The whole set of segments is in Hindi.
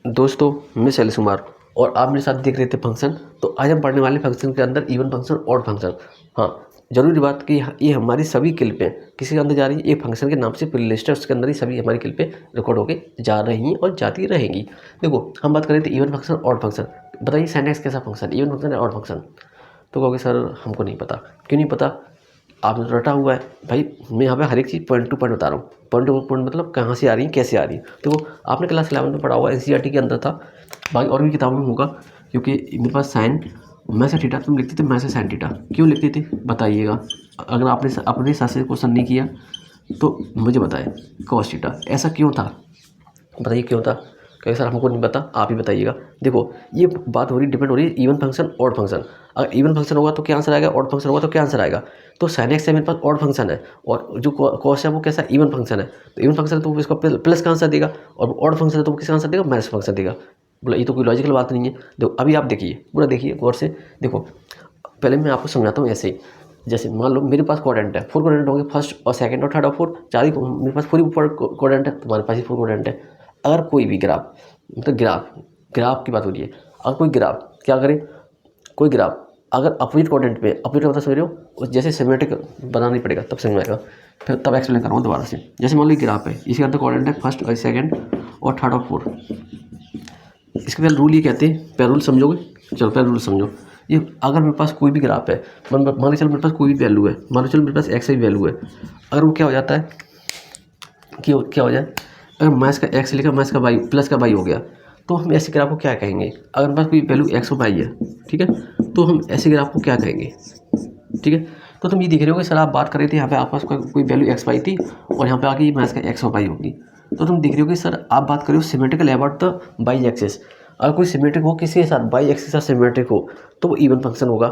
दोस्तों, मैं शैलेश कुमार और आप मेरे साथ देख रहे थे फंक्शन। तो आज हम पढ़ने वाले फंक्शन के अंदर इवन फंक्शन, ऑड फंक्शन। हाँ, जरूरी बात कि ये हमारी सभी क्लिपें किसी के अंदर जा रही है, एक फंक्शन के नाम से प्लेलिस्ट है, उसके अंदर ही सभी हमारी क्लिपें रिकॉर्ड होके जा रही हैं और जाती रहेंगी। देखो, हम बात कर रहे थे इवन फंक्शन, ऑड फंक्शन। बताइए साइनेक्स कैसा फंक्शन, इवन फंक्शन या ऑड फंक्शन? तो कहोगे सर हमको नहीं पता। क्यों नहीं पता? आपने तो रटा हुआ है भाई। मैं यहाँ पे हर एक चीज़ पॉइंट टू पॉइंट बता रहा हूँ। पॉइंट टू पॉइंट मतलब कहाँ से आ रही है, कैसे आ रही है। तो आपने क्लास 11 में पढ़ा हुआ, एनसीईआरटी के अंदर था, बाकी और भी किताबों में होगा। क्योंकि मेरे पास साइन मैं से थीटा तुम लिखते थे, मैं से साइन थीटा क्यों लिखते थे बताइएगा। अगर आपने अपने साथ से क्वेश्चन नहीं किया तो मुझे बताएं। कॉस थीटा ऐसा क्यों था, बताइए क्यों था? कहें सर हमको नहीं पता, आप ही बताइएगा। देखो, ये बात हो रही, डिपेंड हो रही है इवन फंक्शन, ऑड फंक्शन। अगर इवन फंक्शन होगा तो क्या आंसर आएगा, ऑड फंक्शन होगा तो क्या आंसर आएगा। तो साइन एक्स है मेरे पास ऑड फंक्शन है, और जो कॉस है वो कैसा इवन फंक्शन है। तो इवन फंक्शन है तो वो इसका प्लस का आंसर देगा, और ऑड फंक्शन है तो वो किसका आंसर देगा, माइनस फंक्शन देगा। बोला ये तो कोई लॉजिकल बात नहीं है। देखो अभी आप देखिए, पूरा देखिए गौर से। देखो पहले मैं आपको समझाता हूँ ऐसे ही। जैसे मान लो मेरे पास क्वाड्रेंट है, 4 क्वाड्रेंट होंगे, फर्स्ट और सेकंड और थर्ड और फोर्थ, चार ही मेरे पास 4 क्वाड्रेंट है, तुम्हारे पास ही 4 क्वाड्रेंट है। अगर कोई भी ग्राफ, मतलब ग्राफ की बात हो रही है। अगर कोई ग्राफ क्या करे, कोई ग्राफ अगर अपोजिट क्वाड्रेंट पे, अपोजिट मतलब समझ रहे हो, जैसे सिमेट्रिक बनाना ही पड़ेगा तब समझ में आएगा। फिर तब एक्सप्लेन करूँगा दोबारा से। जैसे मान लो ग्राफ है, इसके अंदर क्वाड्रेंट है फर्स्ट और सेकंड और थर्ड और फोर्थ। इसके पहले रूल ये कहते हैं, पहले रूल समझोगे, चलो पहले रूल समझो। ये अगर मेरे पास कोई भी ग्राफ है, मान लो चलो मेरे पास कोई भी वैल्यू है, मान लो चलो मेरे पास एक्स की वैल्यू है। अगर वो क्या हो जाता है कि क्या हो जाए, अगर माइनस का एक्स लिखा, माइनस का वाई, प्लस का वाई हो गया, तो हम ऐसे ग्राफ को क्या कहेंगे? अगर मेरे पास कोई वैल्यू एक्स और वाई है, ठीक है, तो हम ऐसे ग्राफ को क्या कहेंगे? ठीक है, तो तुम ये देख रहे हो कि सर आप बात कर रहे थे यहाँ पे आपके पास कोई वैल्यू एक्स वाई थी, और यहाँ पे आके माइनस का एक्स और वाई होगी। तो तुम देख रहे हो कि सर आप बात कर रहे हो symmetrical about the by axis. अगर कोई सिमेट्रिक हो किसी के साथ, बाई एक्सिस के साथ सिमेट्रिक हो, तो वो इवन फंक्शन होगा।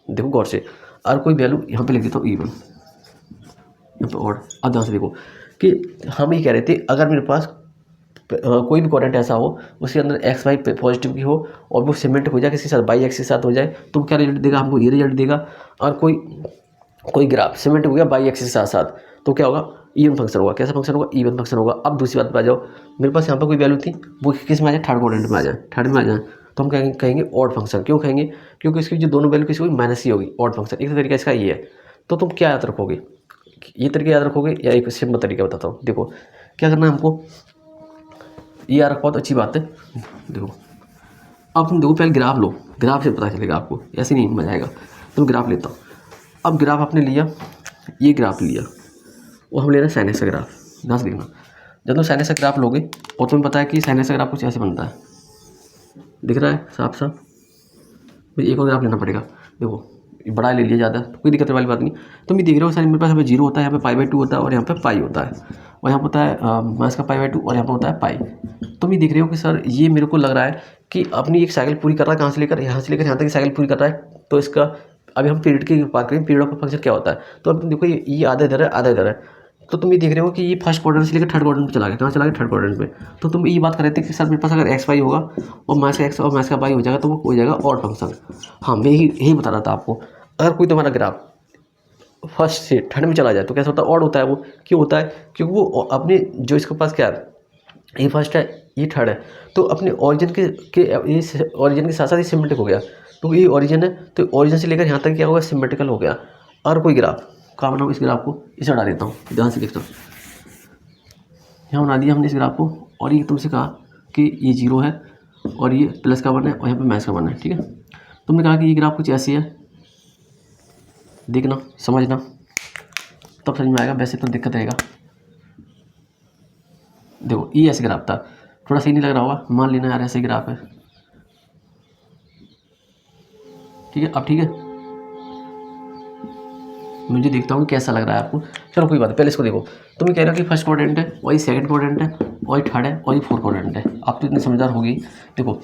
देखो गौर से, अगर कोई वैल्यू यहाँ पे लिख देता हूँ इवन, यहाँ पे ऑड। अब ध्यान से देखो कि हम ये कह रहे थे अगर मेरे पास कोई भी क्वाड्रेंट ऐसा हो उसके अंदर एक्स वाई पॉजिटिव की हो, और वो सिमेट्रिक हो जाए किसी के साथ, बाई एक्स के साथ हो जाए, तो क्या रिजल्ट देगा हमको? ये रिजल्ट देगा। और कोई ग्राफ सिमेट्रिक हो गया बाई एक्स के साथ साथ, तो क्या होगा? इवन फंक्शन होगा। कैसा फंक्शन होगा? इवन फंक्शन होगा। अब दूसरी बात पर आ जाओ, मेरे पास यहाँ पर कोई वैल्यू थी, वो किस में आ जाए? थर्ड क्वाड्रेंट में आ जाए, थर्ड में आ जाए, तो हम कहेंगे ऑड फंक्शन। क्यों कहेंगे? क्योंकि इसकी जो दोनों वैल्यू किसी होगी माइनस ही होगी, ऑड फंक्शन। एक तरीका इसका ये है। तो तुम क्या याद रखोगे, ये तरीका याद रखोगे या एक सिंपल तरीका बताता हूँ? देखो क्या करना है हमको, ये याद रखो तो अच्छी बात है। देखो अब तुम देखो, पहले ग्राफ लो, ग्राफ से पता चलेगा आपको, ऐसे नहीं मजा आएगा। तुम ग्राफ लेता हूँ। अब ग्राफ आपने लिया, ये ग्राफ लिया, और हम ले रहे हैं साइनस का ग्राफ। ध्यान से देखना, जब तुम साइनस का ग्राफ लोगे और तुम्हें पता है कि साइनस का ग्राफ कुछ ऐसे बनता है, दिख रहा है साफ साफ। भाई एक और ग्राफ लेना पड़ेगा। देखो ये बड़ा ले लिया ज़्यादा, तो कोई दिक्कत वाली बात नहीं। तुम ये देख रहे हो सारे मेरे पास, यहाँ पे 0 होता है, यहाँ पे पाई/2 होता है, और यहाँ पे पाई होता है, और यहाँ पे होता है माइनस का पाई/2, और यहाँ पे होता है पाई। तुम ये देख रहे हो कि सर ये मेरे को लग रहा है कि अपनी एक साइकिल पूरी कर रहा है, कहाँ से लेकर यहाँ तक की साइकिल पूरी कर रहा है। तो इसका अभी हम पीरियड की बात करें, पीरियड ऑफ फंक्शन क्या होता है। तो अब देखो ये आधा इधर है, आधा इधर है। तो तुम ये देख रहे हो कि ये फर्स्ट क्वाड्रेंट से लेकर थर्ड क्वाड्रेंट में चला गया। कहाँ चला गया? थर्ड क्वाड्रेंट में। तो तुम ये बात कर रहे थे कि सर मेरे पास अगर एक्स वाई होगा और माइनस का एक्स और माइनस का वाई हो जाएगा, तो वो हो जाएगा ऑड फंक्शन। हाँ, मैं यही बता रहा था आपको। अगर कोई तुम्हारा ग्राफ फर्स्ट से थर्ड में चला जाए तो कैसा होता है? ऑड होता है। वो क्यों होता है? क्योंकि वो अपने जो इसके पास क्या है, ये फर्स्ट है, ये थर्ड है, तो अपने ऑरिजिन के ऑरिजिन के साथ साथ ही सिमेट्रिक हो गया। तो ये ऑरिजिन है, तो ऑरिजिन से लेकर यहाँ तक क्या होगा? सिमेट्रिकल हो गया। और कोई ग्राफ कहाँ बनाऊँ? इस ग्राफ को इसे हटा देता हूँ, ध्यान से देखता हूँ। यहाँ बना दिया हमने इस ग्राफ को, और ये तुमसे कहा कि ये 0 है, और ये प्लस का 1 है, और यहाँ पे माइनस का 1 है। ठीक है, तुमने कहा कि ये ग्राफ कुछ ऐसी है, देखना समझना तब समझ में आएगा, वैसे तो दिक्कत रहेगा। देखो ये ऐसे ग्राफ था, थोड़ा सही नहीं लग रहा होगा, मान लेना यार ऐसे ग्राफ है। ठीक है, अब ठीक है, मुझे देखता हूँ कैसा लग रहा है आपको। चलो कोई बात नहीं, पहले इसको देखो। तुम कह रहे हो कि फर्स्ट क्वाड्रेंट है, वही सेकंड क्वाड्रेंट है, वही थर्ड है, वही फोर्थ क्वाड्रेंट है। आप तो इतने समझदार होगी। देखो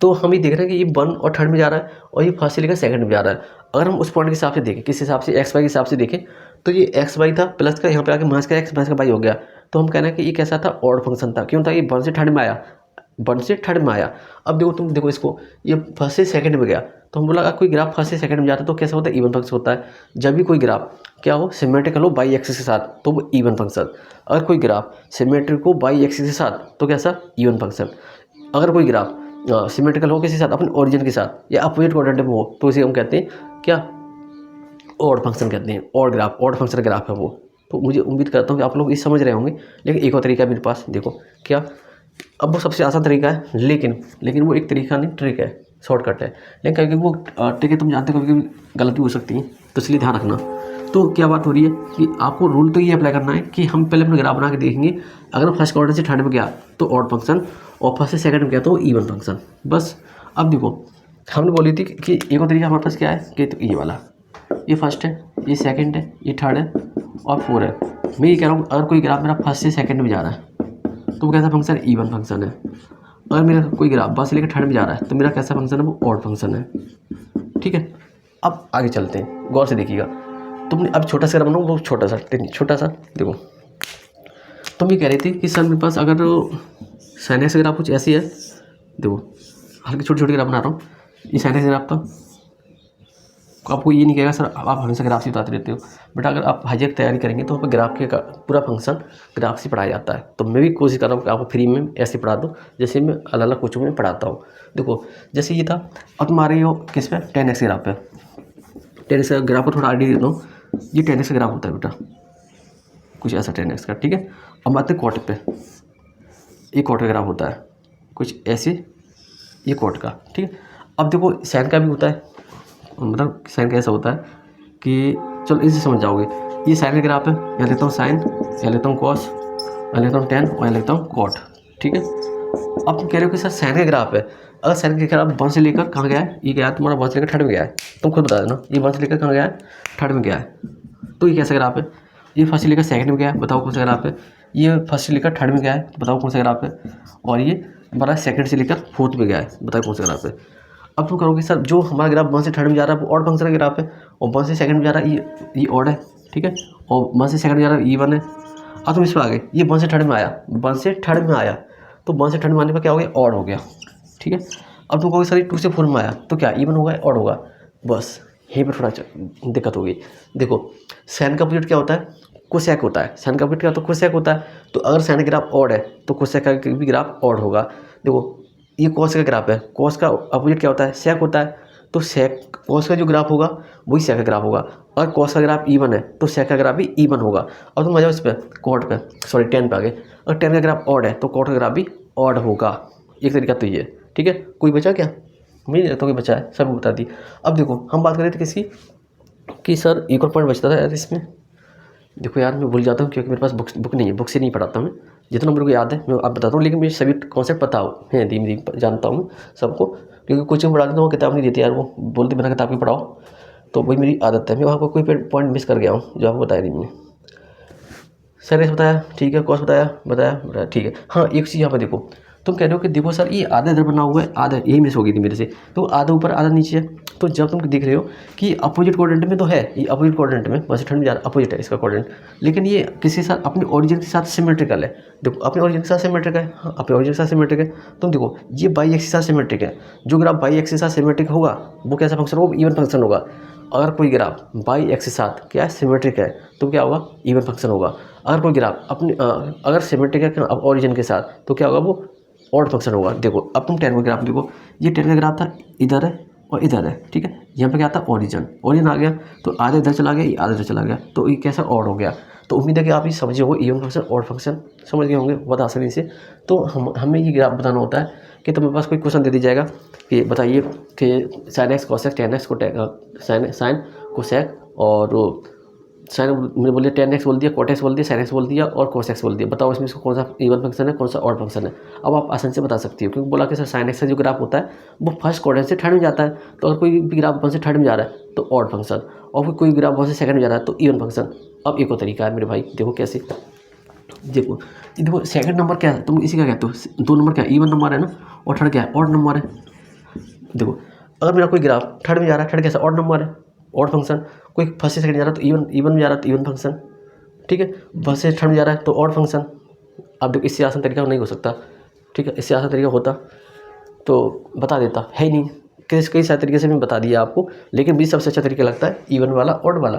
तो हम ये देख रहे हैं कि ये 1 और थर्ड में जा रहा है, और ये फर्स्ट से लेकर सेकंड में जा रहा है। अगर हम उस पॉइंट के हिसाब से देखें, किस हिसाब से, एक्स वाई के हिसाब से देखें, तो ये एक्स वाई था, प्लस का यहाँ पे आके माइनस का एक्स माइनस का वाई हो गया। तो हम कहना है कि ये कैसा था? ऑड फंक्शन था। क्यों था? ये 1 से थर्ड में आया, 1 से थर्ड में आया। अब देखो तुम देखो इसको, ये फर्स्ट से सेकंड में गया, तो हम बोला अगर कोई ग्राफ फर्स्ट से सेकंड में जाता है तो कैसा होता है? इवन फंक्शन होता है। जब भी कोई ग्राफ क्या हो? सिमेट्रिकल हो बाई एक्सिस के साथ, तो वो इवन फंक्शन। अगर कोई ग्राफ सिमेट्रिक हो बाई एक्सिस के साथ, तो कैसा? Even function. अगर कोई ग्राफ सिमेट्रिकल हो किसी साथ अपने ओरिजिन के साथ या अपोजिट कोऑर्डिनेट में हो तो इसे हम कहते हैं क्या, ऑड फंक्शन कहते हैं। Odd graph, odd function graph है वो। तो मुझे उम्मीद करता हूँ कि आप लोग ये समझ रहे होंगे। लेकिन एक और तरीका है मेरे पास, देखो क्या, अब वो सबसे आसान तरीका है, लेकिन वो एक तरीका नहीं, ट्रिक है, शॉर्टकट है। लेकिन कभी वो ट्रिक है, तुम जानते हो कभी कभी गलती हो सकती है, तो इसलिए ध्यान रखना। तो क्या बात हो रही है कि आपको रूल तो ये अप्लाई करना है कि हम पहले अपने ग्राफ बना के देखेंगे, अगर फर्स्ट क्वाड्रेंट से थर्ड में गया तो ऑड फंक्शन, और फर्स्ट से सेकंड में गया तो इवन फंक्शन, बस। अब देखो हमने बोली थी कि एक और तरीका हमारे पास क्या है कि तो ये वाला, ये फर्स्ट है, ये सेकंड है, ये थर्ड है और फोर है। मैं ये कह रहा हूँ अगर कोई ग्राफ मेरा फर्स्ट से सेकंड में जा रहा है तो वो कैसा फंक्शन, इवन फंक्शन है। अगर मेरा कोई ग्राफ बस लेकर थर्ड में जा रहा है तो मेरा कैसा फंक्शन है, वो ऑड फंक्शन है। ठीक है, अब आगे चलते हैं, गौर से देखिएगा। तुमने अब छोटा सा ग्राफ बनाओ, वो छोटा सा देखो, तुम ये कह रही थी कि सर मेरे पास अगर साइन एक्स ग्राफ कुछ ऐसी है, देखो हल्की छोटी छोटी ग्राफ बना रहा हूँ, ये साइन एक्स ग्राफ था। आपको ये नहीं कहेगा सर आप हमेशा ग्राफ से बताते रहते हो, बट अगर आप हाईजेक तैयारी करेंगे तो वहाँ पर ग्राफ के पूरा फंक्शन ग्राफ से पढ़ाया जाता है। तो मैं भी कोशिश कर रहा हूँ कि आपको फ्री में ऐसे पढ़ा दूँ जैसे मैं अलग अलग कोचिंग में पढ़ाता हूँ। देखो जैसे ये था, अब तुम आ रही हो किस पे, 10x ग्राफ पे। 10x का ग्राफ को थोड़ा आइडिया देता हूँ, ये 10x का ग्राफ होता है बेटा, कुछ ऐसा 10x का। ठीक है, अब आते हैं क्वार्टर पे, ये क्वार्टर ग्राफ होता है कुछ ऐसे, ये क्वार्टर का। ठीक है, अब देखो साइन का भी होता है, मतलब साइन का ऐसा होता है कि चलो इसे समझ जाओगे। ये साइन का ग्राफ है, यहाँ लेता हूँ साइन, यहाँ लेता हूँ कॉस, यहाँ लेता हूँ टेन और यहाँ लेता हूँ कॉट। ठीक है, अब तुम कह रहे हो कि सर साइन का ग्राफ है, अगर साइन का ग्राफ 1 से लेकर कहाँ गया है, ये गया तुम्हारा 1 से लेकर थर्ड में गया है, तुम खुद बता देना, ये 1 से लेकर कहाँ गया है, थर्ड में गया है, तो ये कैसा ग्राफ है। ये फर्स्ट से लेकर सेकंड में गया है, बताओ कौन सा ग्राफ है। ये फर्स्ट से लेकर थर्ड में गया है, बताओ कौन सा ग्राफ है। और ये हमारा सेकंड से लेकर फोर्थ में गया है, बताओ कौन सा ग्राफ है। अब तुम करोगे सर जो हमारा ग्राफ 1 से थर्ड में जा रहा है वो ऑड फंक्शन का ग्राफ है, और 1 से सेकंड में जा रहा है ये ऑड है। ठीक है, और 1 से सेकंड में जा रहा है इवन है। अब तुम इस पर आ गए, ये 1 से थर्ड में आया, 1 से थर्ड में आया, तो 1 से थर्ड में आने पर क्या हो गया, ऑड हो गया। ठीक है, अब तुम कहोगे सर 2 से 4 में आया तो क्या इवन होगा, ऑड होगा। बस यहीं पर थोड़ा दिक्कत होगी। देखो साइन का अपोजिट क्या होता है, कोसेक होता है। साइन का अपोजिट क्या होता है, कोसेक होता है। तो अगर साइन का ग्राफ ऑड है तो कोसेक का भी ग्राफ ऑड होगा। देखो ये कॉस का ग्राफ है, कॉस का अपोजिट क्या होता है, सेक होता है। तो सेक कॉस का जो ग्राफ होगा वही सेक का ग्राफ होगा। अगर कॉस का ग्राफ इवन है तो सेक का ग्राफ भी इवन होगा। और तुम आ जाओ इस पर कॉट पे, सॉरी 10 पे आ गए। अगर 10 का ग्राफ ऑड है तो कॉट का ग्राफ भी ऑड होगा। एक तरीका तो ये, ठीक है। कोई बचा क्या, मुझे नहीं लगता कोई बचा है, सब बता दी। अब देखो हम बात कर रहे थे किसकी, कि सर एक और पॉइंट बचता था यार इसमें। देखो यार मैं भूल जाता हूँ क्योंकि मेरे पास बुक नहीं है, बुक से नहीं पढ़ाता मैं। जितना मेरे को याद है मैं आप बताता हूँ, लेकिन मुझे सभी कॉन्सेप्ट पता हो है, धीमे धीमे जानता हूँ सबको। क्योंकि कोचिंग पढ़ाते तो वो किताब नहीं देती यार, वो बोलते बिना किताब की पढ़ाओ, तो वही मेरी आदत है। मैं वहाँ पर कोई पॉइंट मिस कर गया हूँ जो आपको बताया नहीं मैंने। सर बताया ठीक है, कॉस्ट बताया ठीक है। हाँ एक चीज़ यहाँ पर देखो, तुम कह रहे हो कि देखो सर ये आधा इधर बना हुआ है, आधा यही मिस हो गई थी मेरे से, तो आधा ऊपर आधा नीचे है। तो जब तुम देख रहे हो कि अपोजिट कोऑर्डिनेट में तो है, ये अपोजिट कोऑर्डिनेट में बस ठंड में जा रहा अपोजिट है इसका कोऑर्डिनेट, लेकिन ये किसी के साथ अपने ओरिजिन के साथ सिमेट्रिकल है। देखो अपने ओरिजिन के साथ सिमेट्रिक है, हाँ अपने ओरिजिन के साथ सिमेट्रिक है। तुम देखो ये बाई एक्सिस के साथ सिमेट्रिक है, जो ग्राफ बाई एक्सिस के साथ सिमेट्रिक होगा वो कैसा फंक्शन होगा, इवन फंक्शन होगा। अगर कोई ग्राफ बाई एक्सिस के साथ क्या है, सिमेट्रिक है, तो क्या होगा, इवन फंक्शन होगा। अगर कोई ग्राफ अपने अगर सिमेट्रिक है ओरिजिन के साथ तो क्या होगा, वो ऑड फंक्शन होगा। देखो अब तुम 10 का ग्राफ देखो, ये 10 का ग्राफ था, इधर है और इधर है, ठीक है। यहाँ पे क्या था, ओरिजिन आ गया, तो आधा इधर चला गया, ये आधा इधर चला गया, तो ये कैसा ऑड हो गया। तो उम्मीद है कि आप ये समझे होंगे, इवन फंक्शन ऑड फंक्शन समझ गए होंगे बहुत आसानी से। तो हमें ये ग्राफ बताना होता है कि तुम्हारे पास कोई क्वेश्चन दे दी जाएगा कि बताइए कि sine x cosec, ten x को साइन कोसेक और साइन मैंने बोल दिया, 10x बोल दिया, cot x बोल दिया, sin x बोल दिया और cos x बोल दिया। बताओ इसमें इसको कौन सा इवन फंक्शन है, कौन सा ऑड फंक्शन है। अब आप आसानी से बता सकती हो, क्योंकि बोला कि सर sin x का जो ग्राफ होता है वो फर्स्ट क्वाड्रेंट से थर्ड में जाता है। तो अगर कोई भी ग्राफ 1 से थर्ड में जा रहा है तो ऑड फंक्शन, और कोई ग्राफ 1 से सेकंड में जा रहा है तो इवन फंक्शन। अब एक और तरीका है मेरे भाई, देखो कैसे, देखो सेकंड नंबर क्या है, तुम इसी का कहते हो, 2 नंबर क्या है, इवन नंबर है ना, और थर्ड क्या है, ऑड नंबर है। देखो अगर मेरा कोई ग्राफ थर्ड में जा रहा है, थर्ड कैसा, ऑड नंबर है, ऑड फंक्शन। कोई फर्स्ट से सेकंड जा रहा है तो इवन में जा रहा है तो इवन फंक्शन, ठीक है। फर्स्ट से थर्ड में जा रहा है तो ऑड फंक्शन। अब देखो इससे आसान तरीका नहीं हो सकता, ठीक है। इससे आसान तरीका होता तो बता देता, है ही नहीं। कई सारे तरीके से मैं बता दिया आपको, लेकिन मुझे सबसे अच्छा तरीका लगता है इवन वाला, ऑड वाला।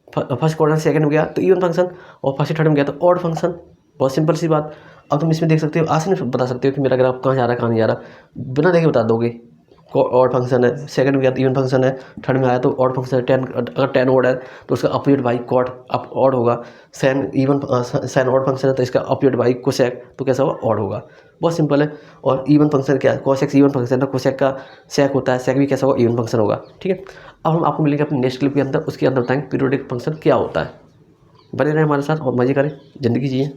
फर्स्ट क्वाड्रेंट सेकंड में गया तो इवन फंक्शन, और फर्स्ट से थर्ड में गया तो ऑड फंक्शन, बहुत सिंपल सी बात। अब तुम इसमें देख सकते हो, आसानी से बता सकते हो कि मेरा ग्राफ कहाँ जा रहा है कहाँ नहीं जा रहा, बिना देखे बता दोगे। ऑड फंक्शन है, सेकंड में गया तो इवन फंक्शन है, थर्ड में आया तो ऑड फंक्शन है। 10 अगर 10 ऑड है तो उसका opposite by caught up odd होगा। साइन ऑड फंक्शन है तो इसका अपोजिट बाई कोसेक तो कैसा होगा, ऑड होगा। बहुत सिंपल है। और इवन फंक्शन क्या है, कोसेक इवन फंक्शन है, कोसेक का सेक होता है, सेक भी कैसा होगा, इवन फंक्शन होगा। ठीक है, अब हम आपको मिलेंगे अपने नेक्स्ट क्लिप के अंदर, उसके अंदर बताएंगे पीरियोडिक फंक्शन क्या होता है। बने रहें हमारे साथ और मजे करें, ज़िंदगी जिए।